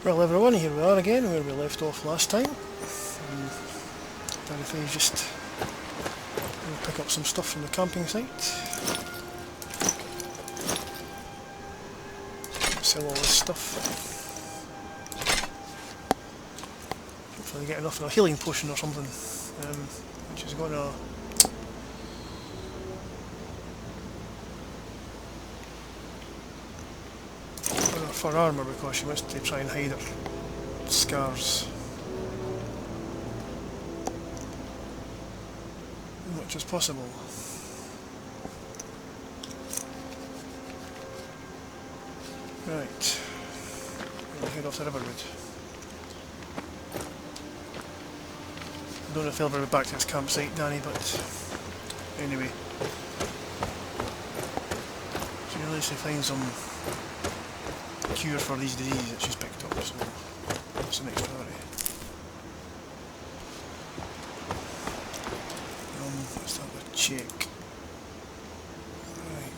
Well everyone, here we are again where we left off last time. Down if I just pick up some stuff from the camping site. Sell all this stuff. Hopefully get enough of a healing potion or something, which is going to... for armour because she wants to try and hide her scars as much as possible. Right, we'll head off to Riverwood. I don't know if I'll ever be back to this campsite, Danny, but anyway. So you'll actually find some cure for these diseases that she's picked up, so that's the next priority. Let's have a check. Right.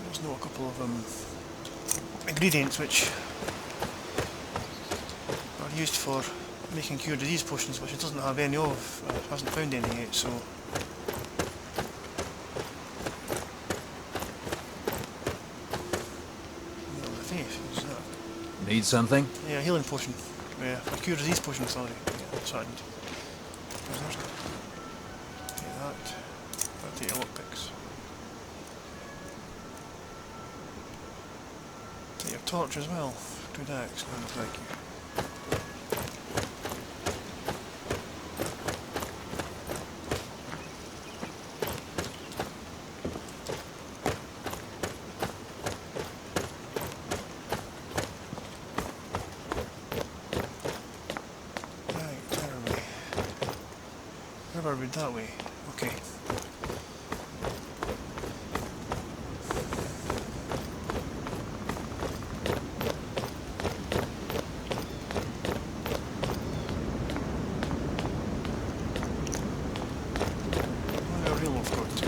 There's a couple of ingredients which are used for making cure disease potions, which it doesn't have any of. It hasn't found any yet, so need something? Yeah, healing potion. Yeah, a cure disease potion, sorry. Yeah, that's what I need. Take that. I'll take a lockpicks. Take your torch as well. Good axe, no, thank you. Riverwood that way. Okay. Where are we all got to?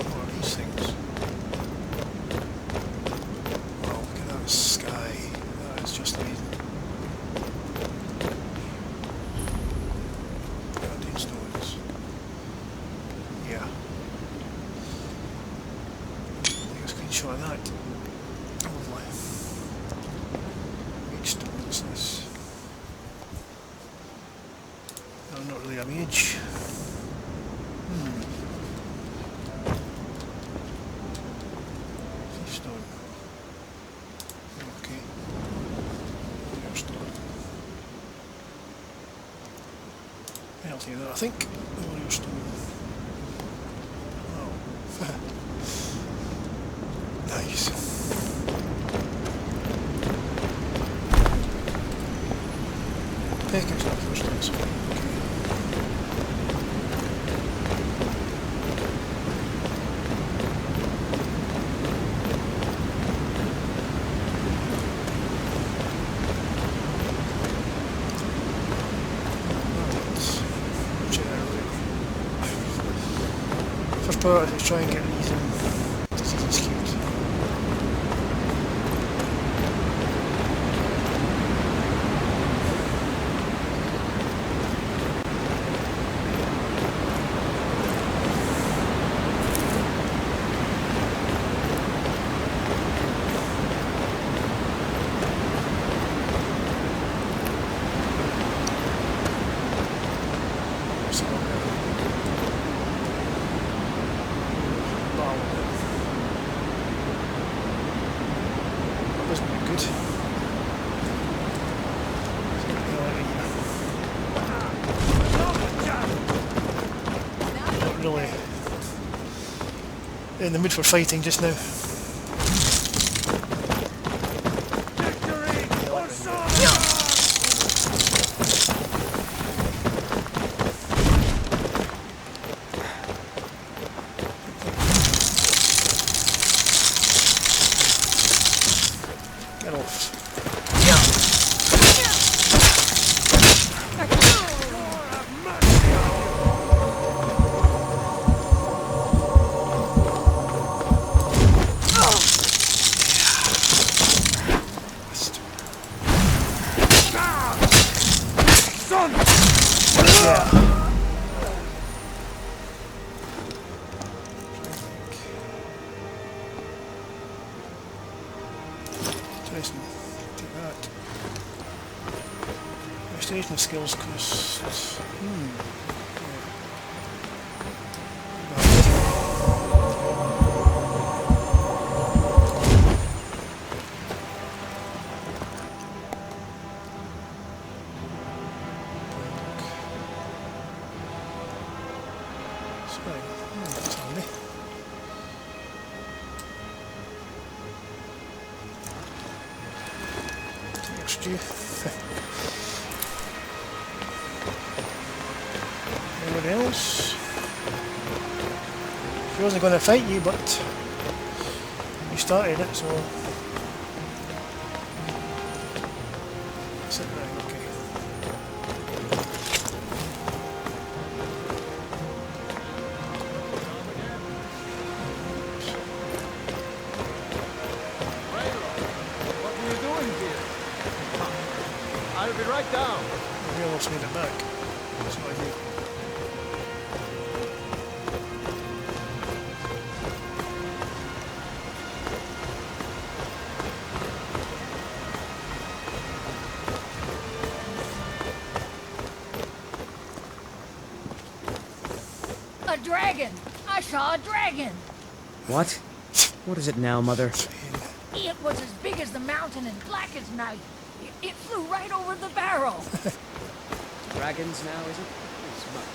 What are these things? Wow, look at that sky. That is just amazing. Shot of that. Lovely. Mage stone, what's this? No, not really a mage. Thief stone. Okay. Warrior stone. I'll take that, I think. Warrior stone. Oh. Nice. Pecker's not first place. Okay. First priority is try and get these diseases cured. Really in the mood for fighting just now. Get off. interesting. Take that. Restoration of skills costs. That's handy. Take your stew. Anybody else? She wasn't going to fight you, but you started it, so sit down, okay. What are you doing here? I'll be right down. We almost made it back. That's what I did. A dragon! I saw a dragon! What? What is it now, Mother? It was as big as the mountain and black as night. It flew right over the barrel. Dragons now, is it? Yes, Mother.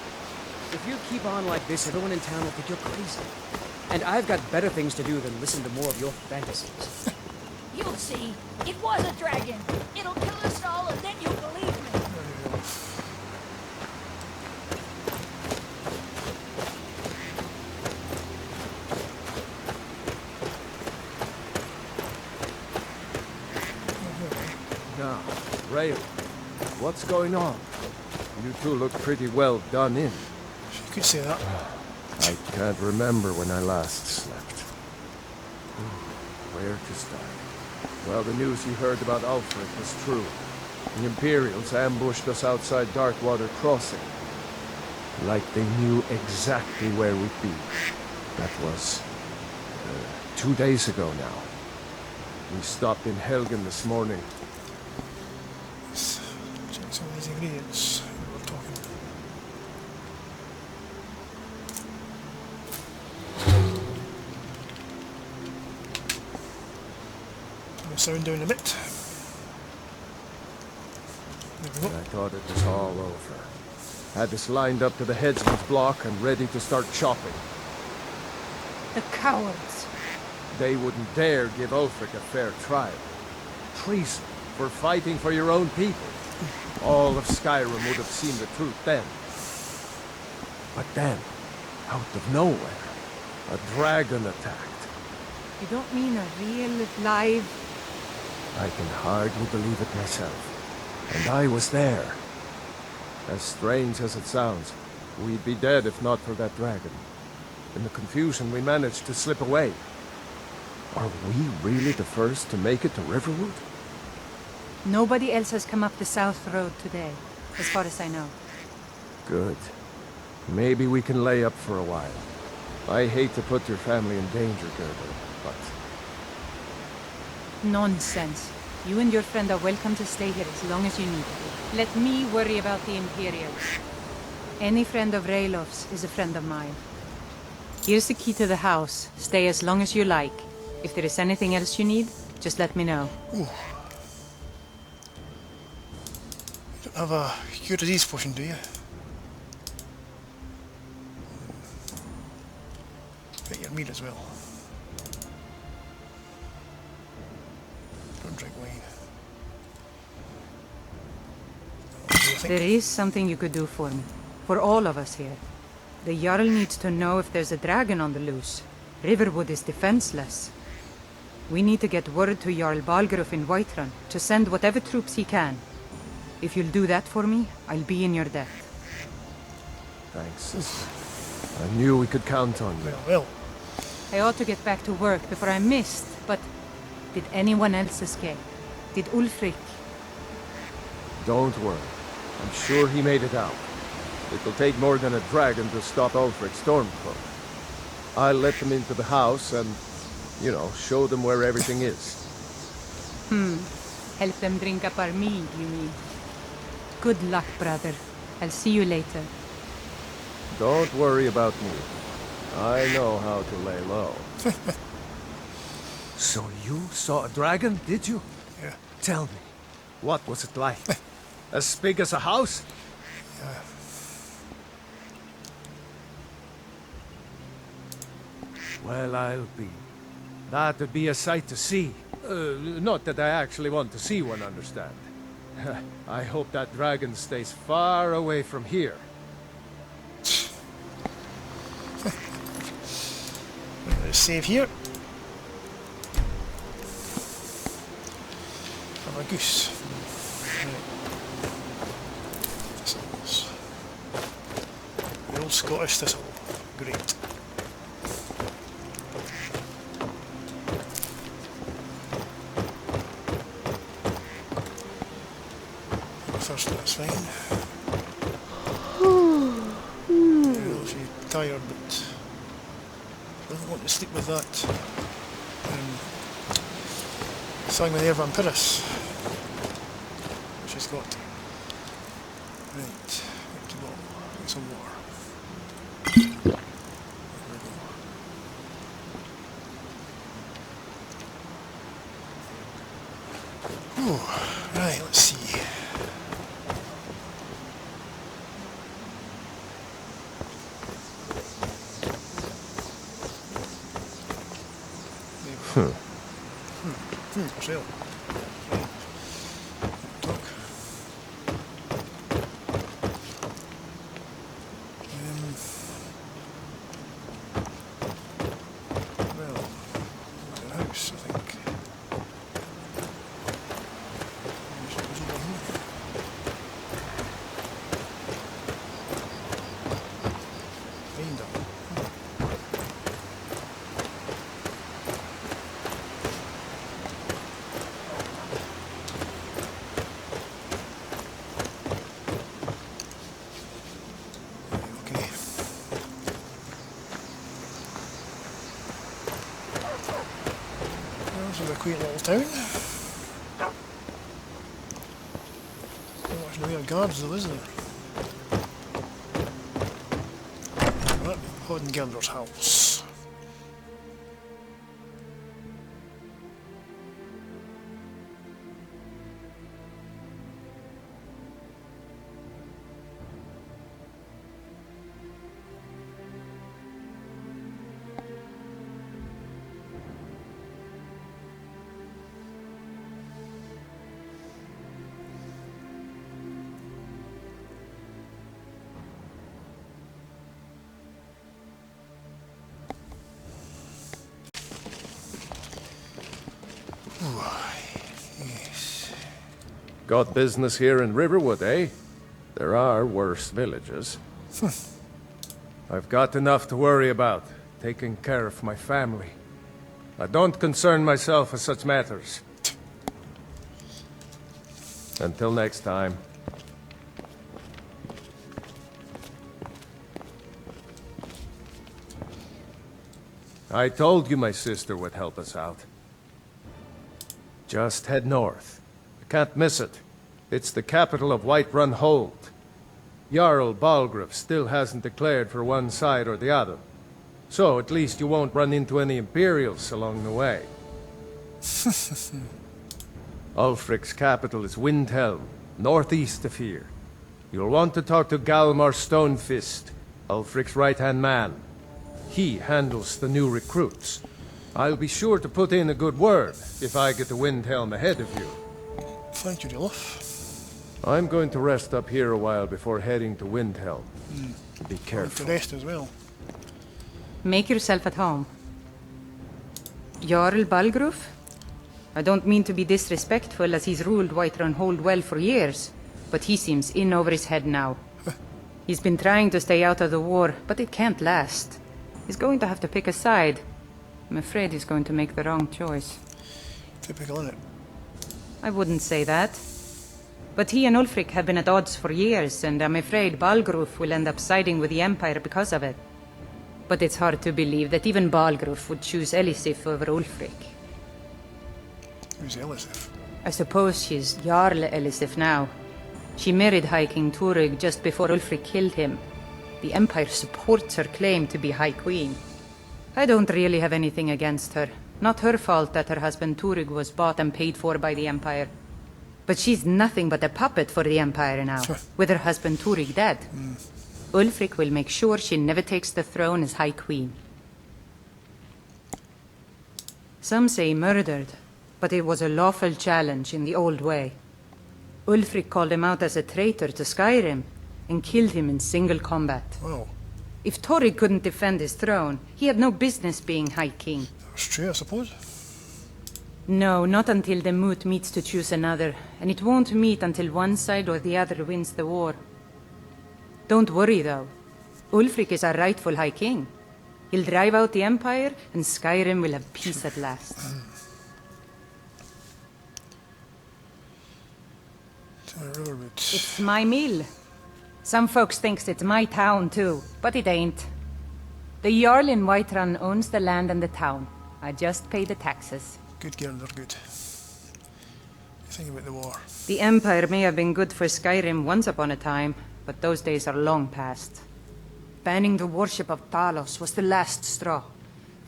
If you keep on like this, everyone in town will think you're crazy. And I've got better things to do than listen to more of your fantasies. You'll see. It was a dragon. It'll kill us all and then you'll believe me. Now, Rail, what's going on? You two look pretty well done in. You could say that. I can't remember when I last slept. Where to start? Well, the news you heard about Alfred was true. The Imperials ambushed us outside Darkwater Crossing. Like they knew exactly where we'd be. That was 2 days ago now. We stopped in Helgen this morning. Let's check some of these ingredients we were talking. Turn the sound down a bit. There we go. I thought it was all over. Had us lined up to the headsman's block and ready to start chopping. The cowards. They wouldn't dare give Ulfric a fair trial. Treason for fighting for your own people. All of Skyrim would have seen the truth then. But then, out of nowhere, a dragon attacked. You don't mean a real, live... I can hardly believe it myself. And I was there. As strange as it sounds, we'd be dead if not for that dragon. In the confusion, we managed to slip away. Are we really the first to make it to Riverwood? Nobody else has come up the South Road today, as far as I know. Good. Maybe we can lay up for a while. I hate to put your family in danger, Gerda, but... Nonsense. You and your friend are welcome to stay here as long as you need. Let me worry about the Imperials. Any friend of Raylof's is a friend of mine. Here's the key to the house. Stay as long as you like. If there is anything else you need, just let me know. Ooh. You don't have a cure disease potion, do you? Get your meat as well. Don't drink wine. What do you think? There is something you could do for me. For all of us here. The Jarl needs to know if there's a dragon on the loose. Riverwood is defenseless. We need to get word to Jarl Balgruuf in Whiterun to send whatever troops he can. If you'll do that for me, I'll be in your debt. Thanks, sister. I knew we could count on you. Well, I ought to get back to work before I missed, but did anyone else escape? Did Ulfric? Don't worry. I'm sure he made it out. It'll take more than a dragon to stop Ulfric's Stormcloak. I'll let them into the house and, you know, show them where everything is. Help them drink up our mead, you mean? Good luck, brother. I'll see you later. Don't worry about me. I know how to lay low. So you saw a dragon, did you? Yeah. Tell me, what was it like? As big as a house? Yeah. Well, I'll be. That'd be a sight to see. Not that I actually want to see one, understand. I hope that dragon stays far away from here. Let's save here. From a goose. Right. Thistles. The old Scottish thistle. Great. First, that's fine. Well, she's tired, but doesn't want to sleep with that. Simon the Vampiris. She's got. Right, up to the bottom. Get some water. There we go. Ooh, right, let's see. Sale. Talk. Well, the house, I think. It goes over here. Find them. This is a quaint little town. Not much in the way of guards though, is there? That Hodengelder's house. Yes. Got business here in Riverwood, eh? There are worse villages. I've got enough to worry about, taking care of my family. I don't concern myself with such matters. Until next time. I told you my sister would help us out. Just head north. You can't miss it. It's the capital of Whiterun Hold. Jarl Balgruuf still hasn't declared for one side or the other. So at least you won't run into any Imperials along the way. Ulfric's capital is Windhelm, northeast of here. You'll want to talk to Galmar Stonefist, Ulfric's right-hand man. He handles the new recruits. I'll be sure to put in a good word if I get to Windhelm ahead of you. Thank you, Dilloff. I'm going to rest up here a while before heading to Windhelm. Be The careful. rest as well. Make yourself at home. Jarl Balgruuf? I don't mean to be disrespectful, as he's ruled Whiterun Hold well for years, but he seems in over his head now. He's been trying to stay out of the war, but it can't last. He's going to have to pick a side. I'm afraid he's going to make the wrong choice. Typical, innit? I wouldn't say that. But he and Ulfric have been at odds for years, and I'm afraid Balgruuf will end up siding with the Empire because of it. But it's hard to believe that even Balgruuf would choose Elisif over Ulfric. Who's Elisif? I suppose she's Jarl Elisif now. She married High King Turig just before Ulfric killed him. The Empire supports her claim to be High Queen. I don't really have anything against her. Not her fault that her husband Turig was bought and paid for by the Empire. But she's nothing but a puppet for the Empire now, with her husband Turig dead. Ulfric will make sure she never takes the throne as High Queen. Some say murdered, but it was a lawful challenge in the old way. Ulfric called him out as a traitor to Skyrim, and killed him in single combat. Well, If Turig couldn't defend his throne, he had no business being High King. that's true, I suppose. No, not until the moot meets to choose another, and it won't meet until one side or the other wins the war. Don't worry, though. Ulfric is our rightful High King. He'll drive out the Empire, and Skyrim will have peace at last. Riverwood. It's my mill. Some folks thinks it's my town, too, but it ain't. The Jarl in Whiterun owns the land and the town. I just pay the taxes. Good girl, they're good. Think about the war. The Empire may have been good for Skyrim once upon a time, but those days are long past. Banning the worship of Talos was the last straw.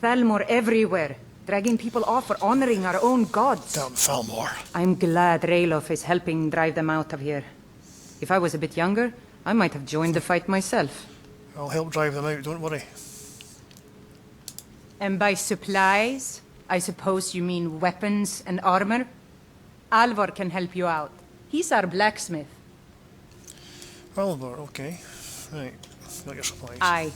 Thalmor everywhere, dragging people off for honoring our own gods. Damn Falmore. I'm glad Ralof is helping drive them out of here. If I was a bit younger, I might have joined the fight myself. I'll help drive them out, don't worry. And by supplies, I suppose you mean weapons and armor? Alvor can help you out. He's our blacksmith. Falmore, okay. Right, got your supplies. Aye.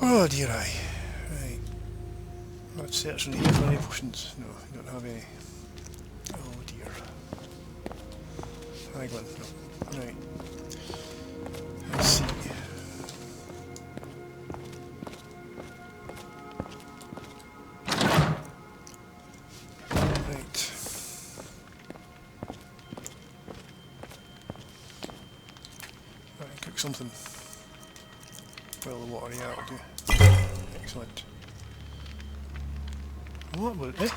Oh dear, aye. Right. Let's search in here for any potions. No, you don't have any. Oh dear. Raglan, no. Right. Let's see. Right. Right, cook something. Boil the water, yeah, that'll do. Excellent. What was it?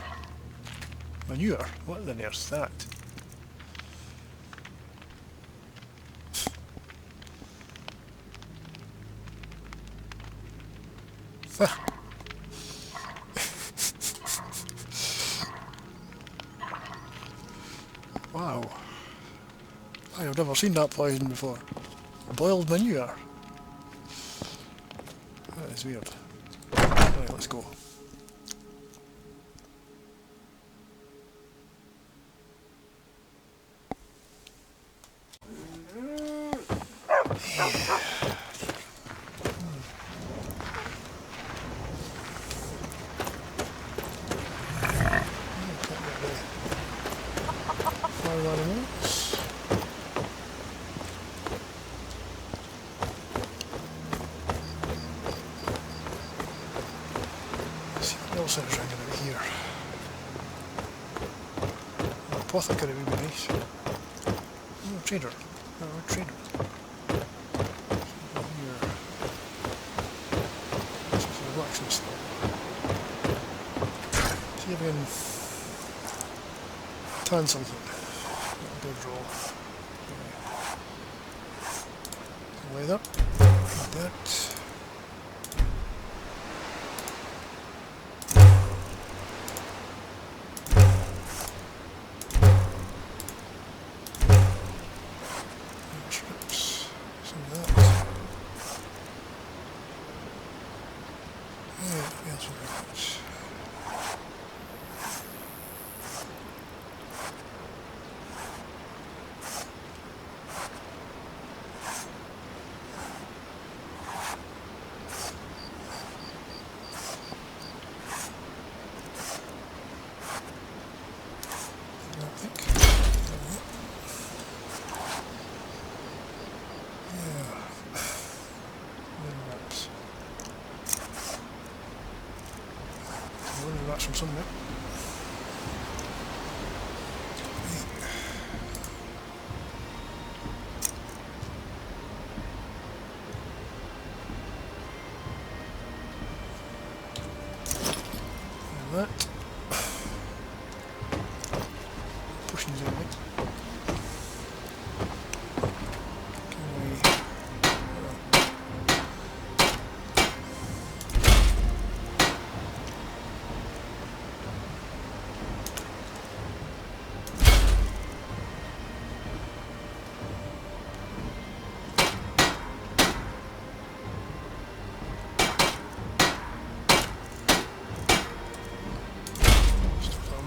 Manure? What the earth's that? Wow. I've never seen that poison before. Boiled manure. That is weird. Right, let's go. Sounds round about here. Apothecary would be nice. Oh, trader. Oh, trader. Here. This is a blacksmith store. See if we can tan something. Good roll. Leather. Like that. That's from somewhere. And that.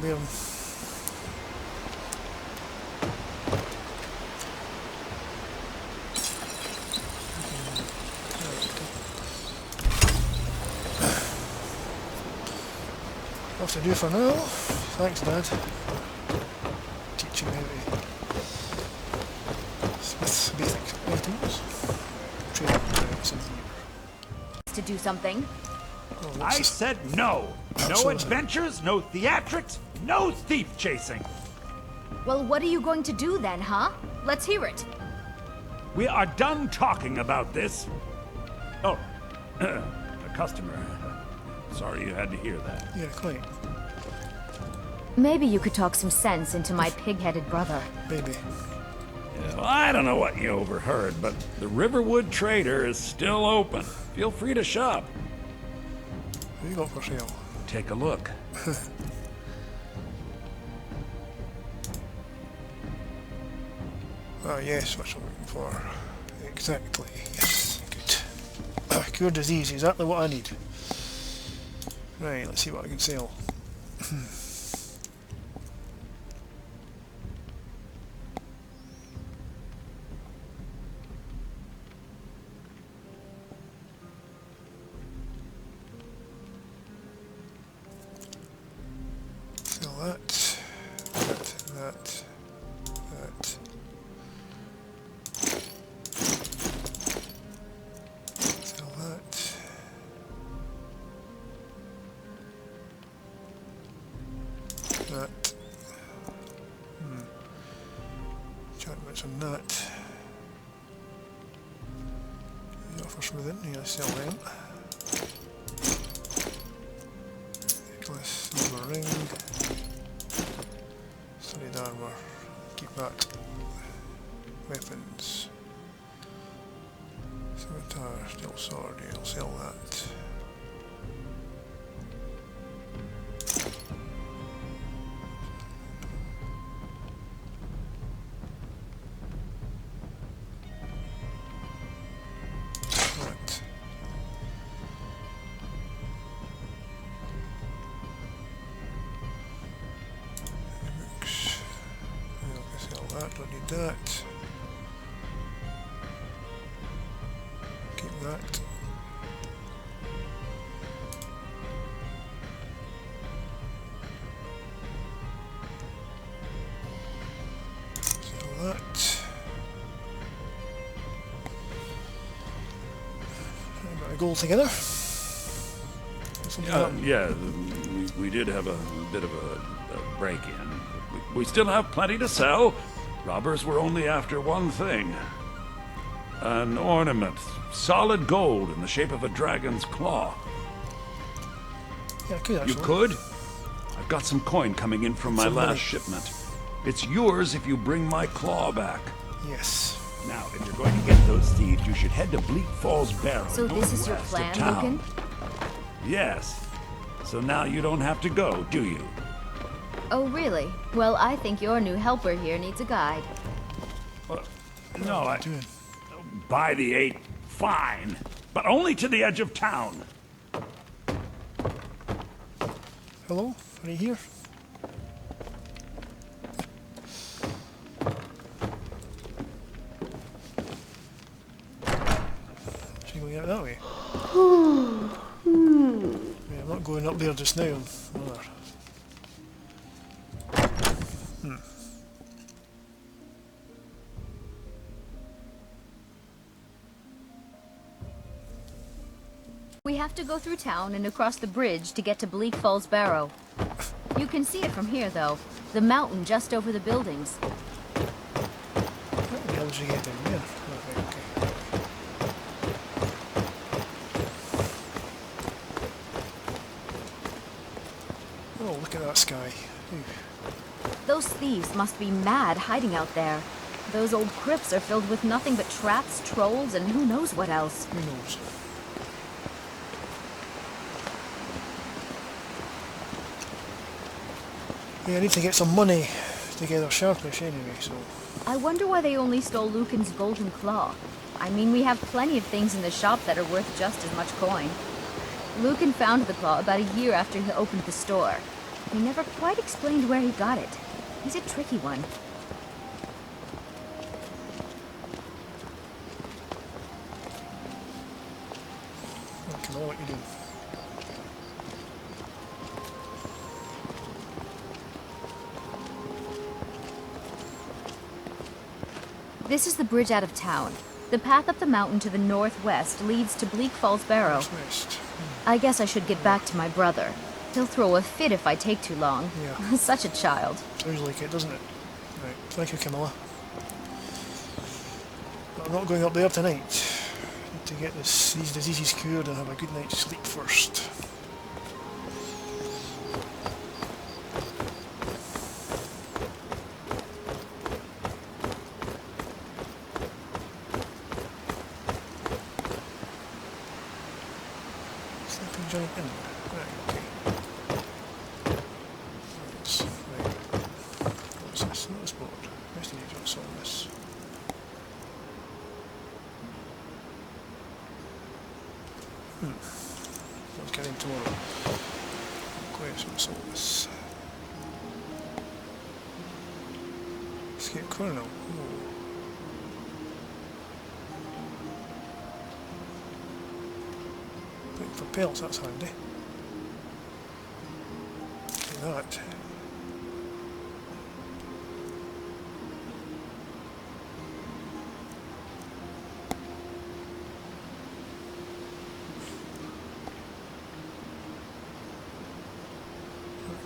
Bairn. Enough to do for now. Thanks, Dad. Teaching me how to Smith's basic items. Training credits in here. To do something. Oh, what's I this? said no. No Absolutely. adventures, no theatrics, no thief chasing. Well, what are you going to do then, huh? Let's hear it. We are done talking about this. Oh, a customer. Sorry you had to hear that. Yeah, quite. Maybe you could talk some sense into my pig-headed brother. Maybe. Yeah, well, I don't know what you overheard, but the Riverwood Trader is still open. Feel free to shop. What have you got for sale? Take a look. Ah, yes, what I'm looking for. Exactly, yes, good. Cure disease, exactly what I need. Right, let's see what I can sell. Sell that, that. Sell that. That. Enchantments on that. The offers within, yeah, sell them. Necklace, silver ring. Studded armor. Keep that. Weapons. Scimitar, steel sword, yeah, I'll sell that. Right. Books. Yeah, I can sell that, don't need that. Keep that. Sell that. A bit of gold together. Something like that. Yeah, we did have a bit of a break-in. We still have plenty to sell. Robbers were only after one thing. An ornament. Solid gold in the shape of a dragon's claw. Yeah, I could actually. You could? I've got some coin coming in from my Some money. last shipment. It's yours if you bring my claw back. Yes. Now, if you're going to get those thieves, you should head to Bleak Falls Barrow. So this is your northwest of plan, town. Lucan? Yes. So now you don't have to go, do you? Oh, really? Well, I think your new helper here needs a guide. No, What are you doing? By the 8, fine. But only to the edge of town. Hello? Are you here? Is she going out that way? Yeah, I'm not going up there just now. Another. We have to go through town and across the bridge to get to Bleak Falls Barrow. You can see it from here, though. The mountain just over the buildings. How the hell did she get in there? Oh, right, okay. Oh, look at that sky. Ooh. Those thieves must be mad hiding out there. Those old crypts are filled with nothing but traps, trolls, and who knows what else. Who knows? Yeah, I need to get some money together sharpish anyway, so... I wonder why they only stole Lucan's golden claw. I mean, we have plenty of things in the shop that are worth just as much coin. Lucan found the claw about a year after he opened the store. He never quite explained where he got it. He's a tricky one. Okay, well, what you doing? This is the bridge out of town. The path up the mountain to the northwest leads to Bleak Falls Barrow. West. I guess I should get back to my brother. He'll throw a fit if I take too long. Yeah. Such a child. Sounds like it, doesn't it? Right, thank you, Camilla. But I'm not going up there tonight. Need to get these diseases cured and have a good night's sleep first. Sleeping giant inn. Right, okay. Right. What's this? Notice board. Investigate what's on this. Let's get in tomorrow. Quest, what's all this? Escape Colonel. Looking for pelts, that's handy. Look at that.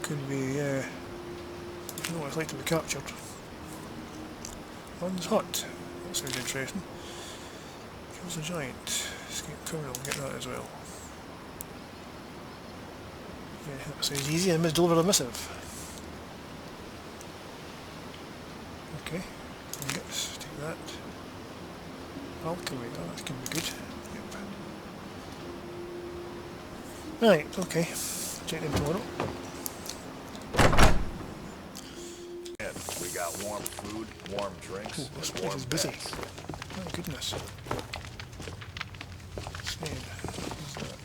Could be, you know what it's like to be captured. One's hut. That sounds interesting. Kills a giant. Escape Colonel, get that as well. Yeah, that sounds easy. I must deliver the missive. Okay, let's take that. Alchemy, oh, that can be good. Yep. Right, okay. Check them tomorrow. We got warm food, warm drinks, Ooh, this and place warm is busy. beds. My goodness. Who's that?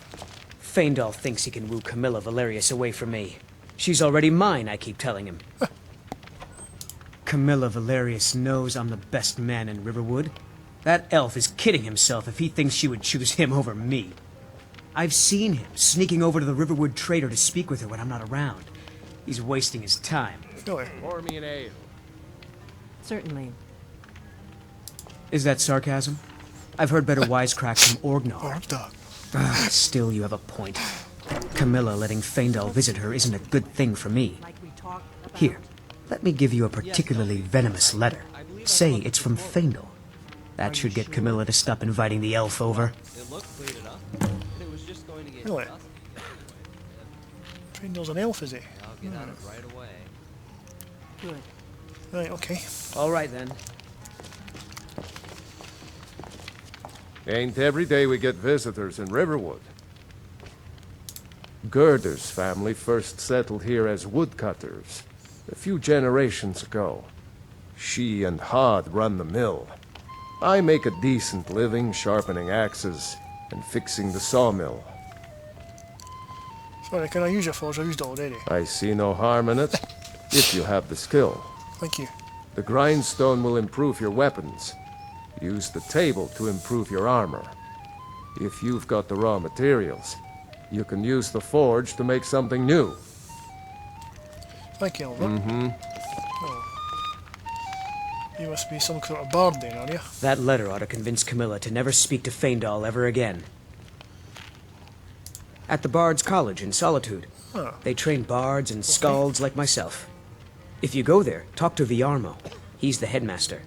Faendal thinks he can woo Camilla Valerius away from me. She's already mine, I keep telling him. Camilla Valerius knows I'm the best man in Riverwood. That elf is kidding himself if he thinks she would choose him over me. I've seen him sneaking over to the Riverwood trader to speak with her when I'm not around. He's wasting his time. Really? Pour me an ale. Certainly. Is that sarcasm? I've heard better wisecracks from Orgnar. Orgnar. Still, you have a point. Camilla letting Faendal visit her isn't a good thing for me. Here, let me give you a particularly venomous letter. Say it's from Faendal. That should get Camilla to stop inviting the elf over. It looked cleared up. It was just going to get Really? dusty. Faendal's an elf, is he? I'll get on it right away. Good. Right, okay. All right, then. Ain't every day we get visitors in Riverwood. Gerder's family first settled here as woodcutters a few generations ago. She and Hod run the mill. I make a decent living sharpening axes and fixing the sawmill. Sorry, can I use your forge? I've used it already. I see no harm in it, if you have the skill. Thank you. The grindstone will improve your weapons. Use the table to improve your armor. If you've got the raw materials, you can use the forge to make something new. Thank you, Albert. Oh. You must be some sort of bard then, are you? That letter ought to convince Camilla to never speak to Faendal ever again. At the Bard's College in Solitude. Oh. They train bards and skalds like myself. If you go there, talk to Viarmo. He's the headmaster.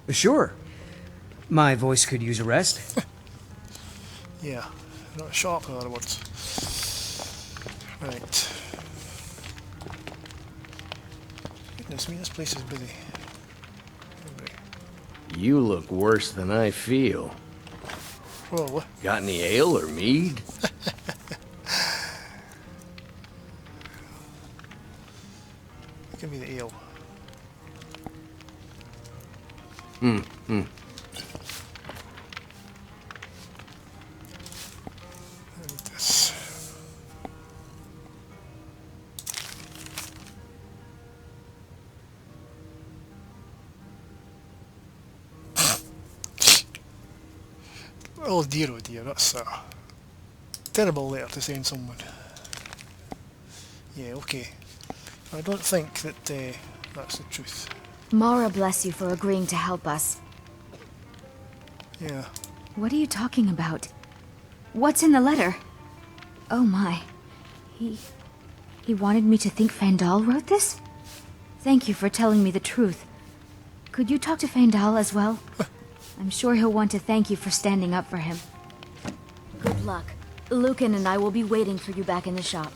Sure. My voice could use a rest. Yeah. Not sharp, in other words. Right. Goodness me, this place is busy. You look worse than I feel. Whoa. Got any ale or mead? Give me the ale. Oh dear, that's a terrible letter to send someone. Yeah, okay. I don't think that that's the truth. Mara bless you for agreeing to help us. Yeah. What are you talking about? What's in the letter? Oh my. He wanted me to think Fandal wrote this? Thank you for telling me the truth. Could you talk to Fandal as well? I'm sure he'll want to thank you for standing up for him. Good luck. Lucan and I will be waiting for you back in the shop.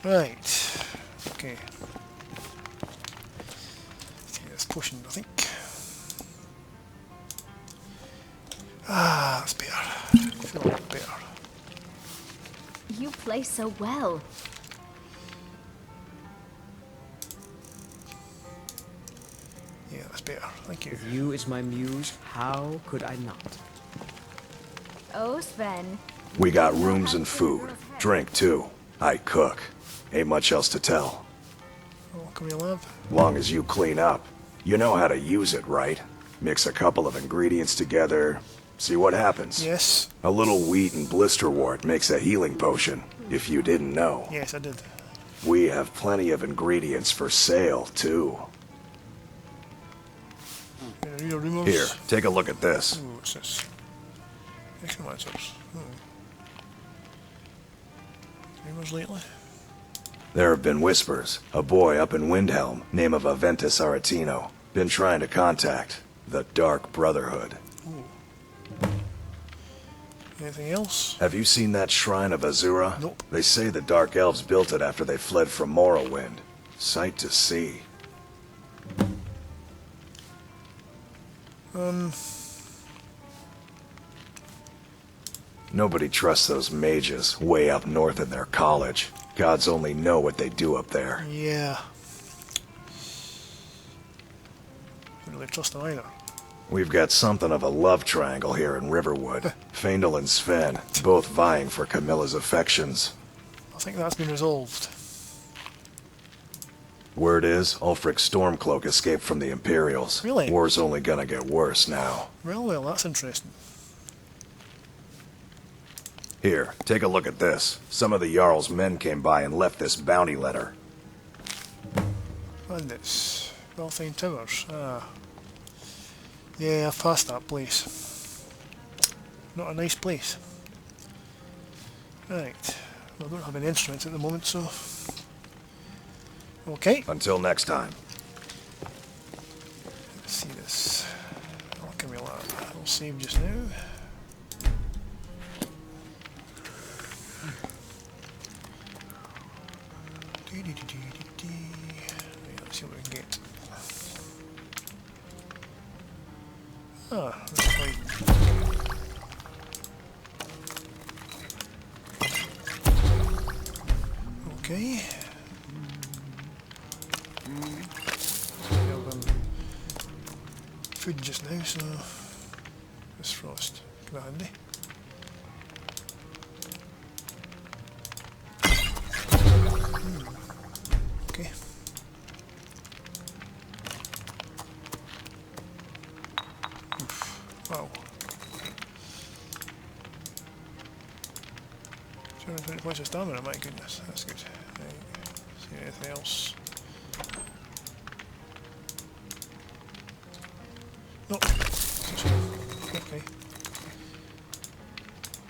Right. Okay. See this potion, I think. Ah, that's better. I feel a lot better. You play so well. Yeah, that's better. Thank you. With you as my muse, how could I not? Oh, Sven. We got rooms and food. Drink, too. I cook. Ain't much else to tell. Oh, can we lab? Long as you clean up. You know how to use it, right? Mix a couple of ingredients together. See what happens. Yes. A little wheat and blisterwort makes a healing potion, if you didn't know. Yes, I did. We have plenty of ingredients for sale, too. Real rumors. Here, take a look at this. Ooh, what's this? Exclamatories. Rumors lately? There have been whispers. A boy up in Windhelm, name of Aventus Aretino, been trying to contact the Dark Brotherhood. Ooh. Anything else? Have you seen that shrine of Azura? Nope. They say the Dark Elves built it after they fled from Morrowind. Sight to see. Nobody trusts those mages way up north in their college. Gods only know what they do up there. Yeah. Don't really trust them either. We've got something of a love triangle here in Riverwood. Faendal and Sven, both vying for Camilla's affections. I think that's been resolved. Word is, Ulfric's Stormcloak escaped from the Imperials. Really? War's only gonna get worse now. Well, that's interesting. Here, take a look at this. Some of the Jarl's men came by and left this bounty letter. And it's Belfine Towers. Ah. Yeah, I've passed that place. Not a nice place. Right. Well, I don't have any instruments at the moment, so... Okay. Until next time. Let's see this. What can we learn? I'll save just now. Right, let's see what we can get. Ah, that's fine. Okay. Food just now, so this frost come handy. Okay. Oof. Wow. 220 points of stamina, my goodness, that's good. Right. See anything else? Nope. Okay.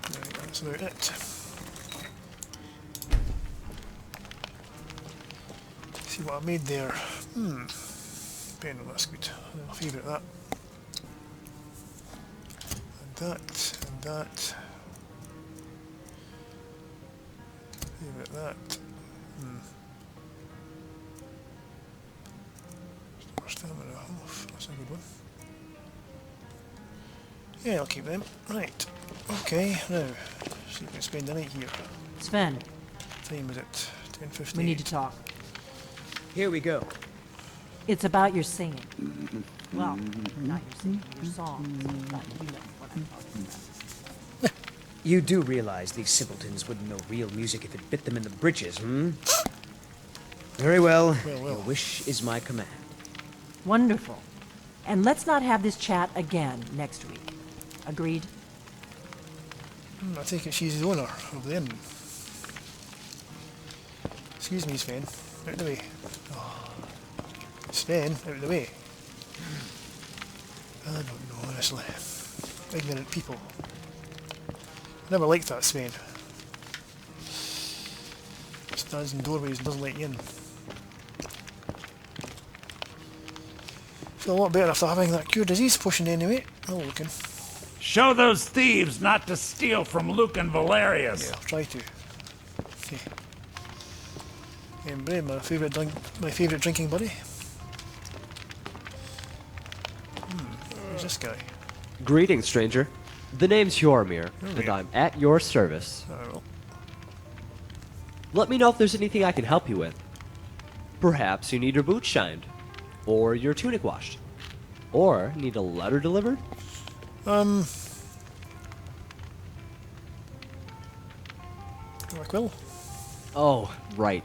Right, that's about it. See what I made there. Pen, that's good. My favourite, that. And that, and that. Favourite that. More stamina. Oh, that's a good one. Yeah, I'll keep them. Right. Okay, now, see if we can spend the night here. Sven, What time is it? 10:50. We need to talk. Here we go. It's about your singing. Well, not your singing, your songs. But you know what I'm talking about. You do realize these simpletons wouldn't know real music if it bit them in the britches, hmm? Very well. Well. Your wish is my command. Wonderful. And let's not have this chat again next week. Agreed? I take it she's the owner of the inn. Excuse me, Sven. Out of the way. Oh. Sven, out of the way. I don't know, honestly. Ignorant people. I never liked that Sven. Stands in doorways and doesn't let you in. Feel a lot better after having that cure disease potion anyway. Oh, looking. Show those thieves not to steal from Luke and Valerius. Yeah, I'll try to. Okay. Brave, my favourite drinking buddy. Who's this guy? Greetings, stranger. The name's Jormir, and I'm at your service. Oh, Let me know if there's anything I can help you with. Perhaps you need your boots shined, or your tunic washed, or need a letter delivered. Like Will. Oh, right.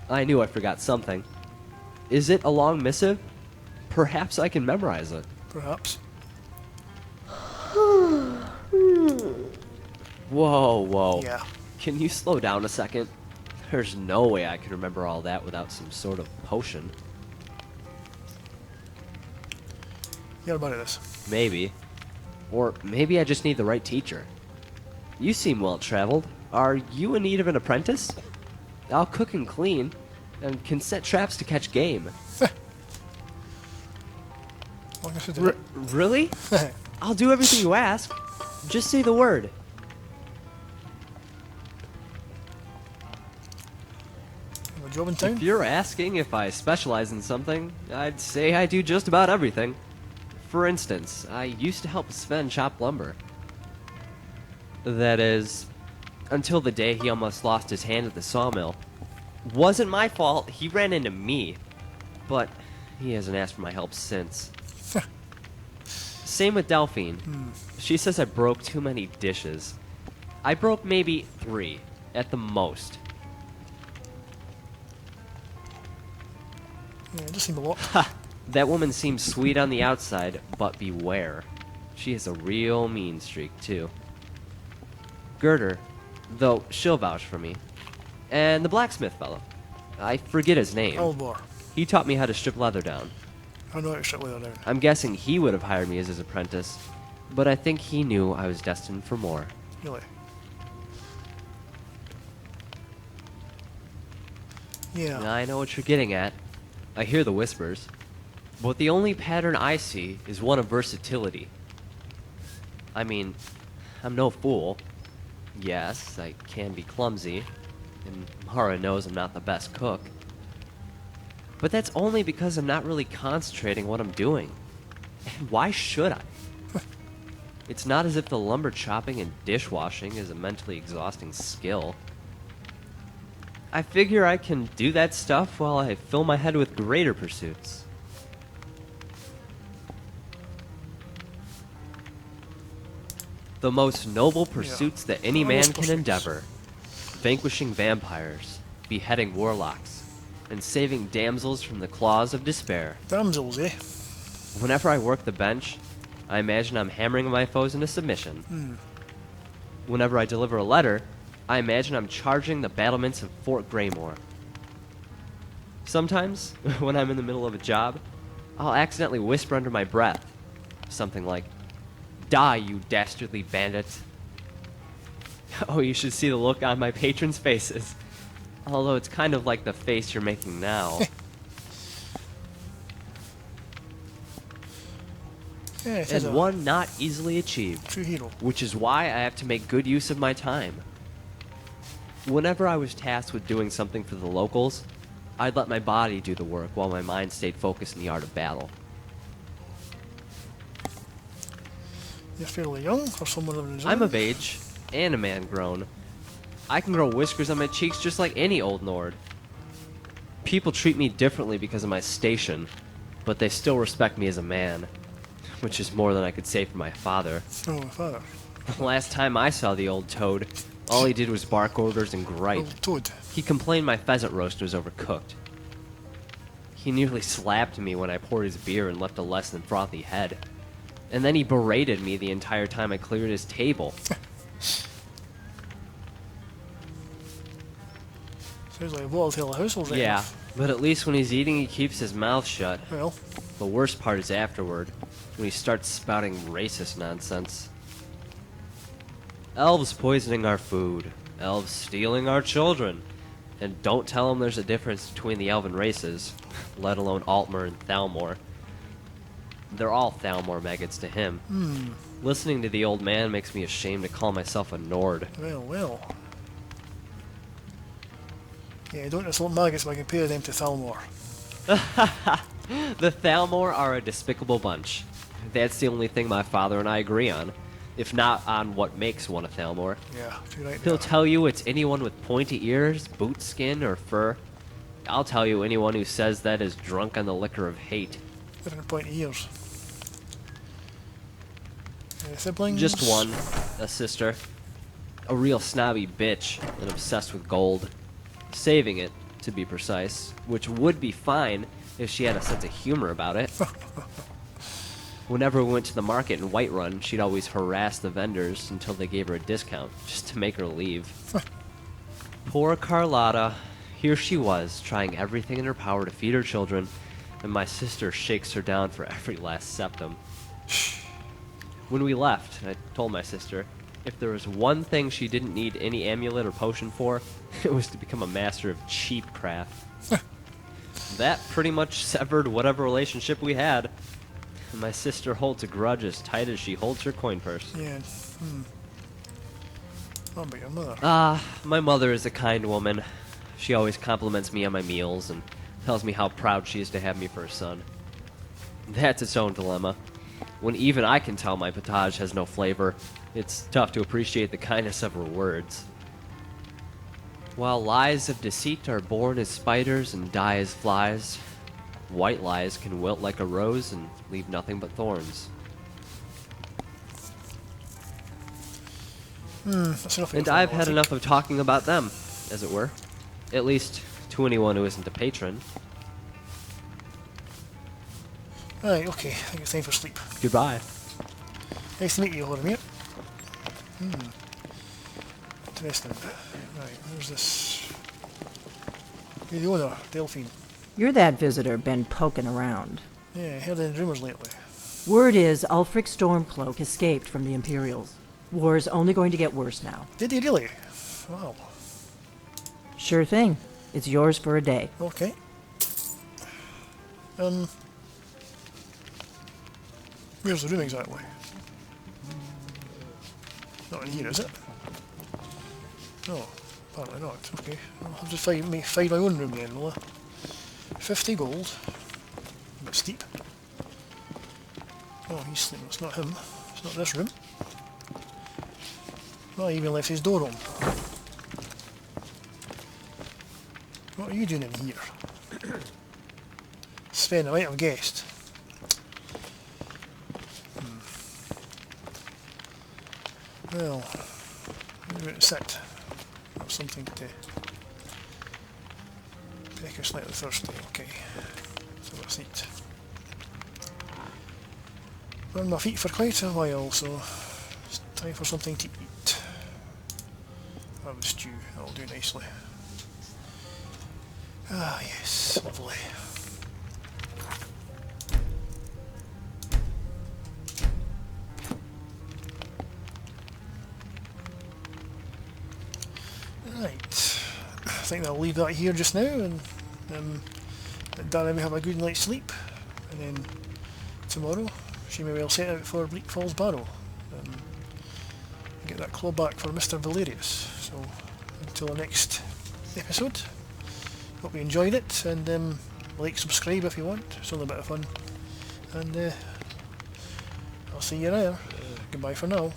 I knew I forgot something. Is it a long missive? Perhaps I can memorize it. Perhaps. Whoa. Yeah. Can you slow down a second? There's no way I can remember all that without some sort of potion. You're about this. Maybe. Or maybe I just need the right teacher. You seem well-traveled. Are you in need of an apprentice? I'll cook and clean, and can set traps to catch game. Long as you do it. Really? I'll do everything you ask. Just say the word. Have a job in town? If you're asking if I specialize in something, I'd say I do just about everything. For instance, I used to help Sven chop lumber. That is, until the day he almost lost his hand at the sawmill. Wasn't my fault, he ran into me. But he hasn't asked for my help since. Same with Delphine. She says I broke too many dishes. I broke maybe 3, at the most. Yeah, it does seem a lot. Ha! That woman seems sweet on the outside, but beware. She has a real mean streak, too. Girder, though she'll vouch for me. And the blacksmith fellow. I forget his name. Albor. He taught me how to strip leather down. I know how to strip leather down. I'm guessing he would have hired me as his apprentice, but I think he knew I was destined for more. Really? Yeah. I know what you're getting at. I hear the whispers. But the only pattern I see is one of versatility. I mean, I'm no fool. Yes, I can be clumsy, and Mara knows I'm not the best cook. But that's only because I'm not really concentrating what I'm doing. And why should I? It's not as if the lumber chopping and dishwashing is a mentally exhausting skill. I figure I can do that stuff while I fill my head with greater pursuits. The most noble pursuits that any man can endeavor. Vanquishing vampires, beheading warlocks, and saving damsels from the claws of despair. Damsels, eh? Whenever I work the bench, I imagine I'm hammering my foes into submission. Whenever I deliver a letter, I imagine I'm charging the battlements of Fort Greymore. Sometimes, when I'm in the middle of a job, I'll accidentally whisper under my breath something like, "Die, you dastardly bandit." Oh, you should see the look on my patrons' faces. Although it's kind of like the face you're making now. Yeah, it is And one not easily achieved. true hero. Which is why I have to make good use of my time. Whenever I was tasked with doing something for the locals, I'd let my body do the work while my mind stayed focused in the art of battle. You're fairly young for someone of his I'm own. of age, and a man grown. I can grow whiskers on my cheeks just like any old Nord. People treat me differently because of my station, but they still respect me as a man, which is more than I could say for my father. Oh, my father. The last time I saw the old toad, all he did was bark orders and gripe. Old toad. He complained my pheasant roast was overcooked. He nearly slapped me when I poured his beer and left a less than frothy head. And then he berated me the entire time I cleared his table. Sounds like a volatile household right Yeah, enough. but at least when he's eating, he keeps his mouth shut. Well, The worst part is afterward, when he starts spouting racist nonsense. Elves poisoning our food. Elves stealing our children. And don't tell them there's a difference between the elven races, let alone Altmer and Thalmor. They're all Thalmor maggots to him. Listening to the old man makes me ashamed to call myself a Nord. well. Yeah, don't insult maggots by comparing them to Thalmor. The Thalmor are a despicable bunch. That's the only thing my father and I agree on, if not on what makes one a Thalmor. Yeah, you're right He'll there. tell you it's anyone with pointy ears, boot skin, or fur. I'll tell you anyone who says that is drunk on the liquor of hate. Different pointy ears. Siblings? Just one, a sister. A real snobby bitch and obsessed with gold. Saving it, to be precise, which would be fine if she had a sense of humor about it. Whenever we went to the market in Whiterun, she'd always harass the vendors until they gave her a discount, just to make her leave. Poor Carlotta. Here she was, trying everything in her power to feed her children, and my sister shakes her down for every last septum. When we left, I told my sister, if there was one thing she didn't need any amulet or potion for, it was to become a master of cheap craft. That pretty much severed whatever relationship we had. My sister holds a grudge as tight as she holds her coin purse. Yeah. What about your mother? My mother is a kind woman. She always compliments me on my meals and tells me how proud she is to have me for a son. That's its own dilemma. When even I can tell my potage has no flavor, it's tough to appreciate the kindness of her words. While lies of deceit are born as spiders and die as flies, white lies can wilt like a rose and leave nothing but thorns. That's enough. And I've had enough of talking about them, as it were. At least to anyone who isn't a patron. Right, okay. I think it's time for sleep. Goodbye. Nice to meet you, Horamir. Interesting. Right, where's this? You're the owner, Delphine. You're that visitor been poking around. Yeah, I heard any rumours lately. Word is Ulfric Stormcloak escaped from the Imperials. War's only going to get worse now. Did he really? Wow. Sure thing. It's yours for a day. Okay. Where's the room exactly? Not in here, is it? No, apparently not. Okay. I'll just find my own room then, will I? 50 gold. A bit steep. Oh, he's sleeping. It's not him. It's not this room. Oh, he even left his door open. What are you doing in here? Sven, I might have guessed. Well, where to sit? Have something to make us slightly thirsty. Okay, so have a seat. Been on my feet for quite a while, so it's time for something to eat. Have a stew. That'll do nicely. Ah, yes, lovely. Right, I think I'll leave that here just now, and let Dara may have a good night's sleep, and then tomorrow she may well set out for Bleak Falls Barrow and get that claw back for Mr. Valerius. So until the next episode, hope you enjoyed it, and like, subscribe if you want, it's only a bit of fun, and I'll see you there. Goodbye for now.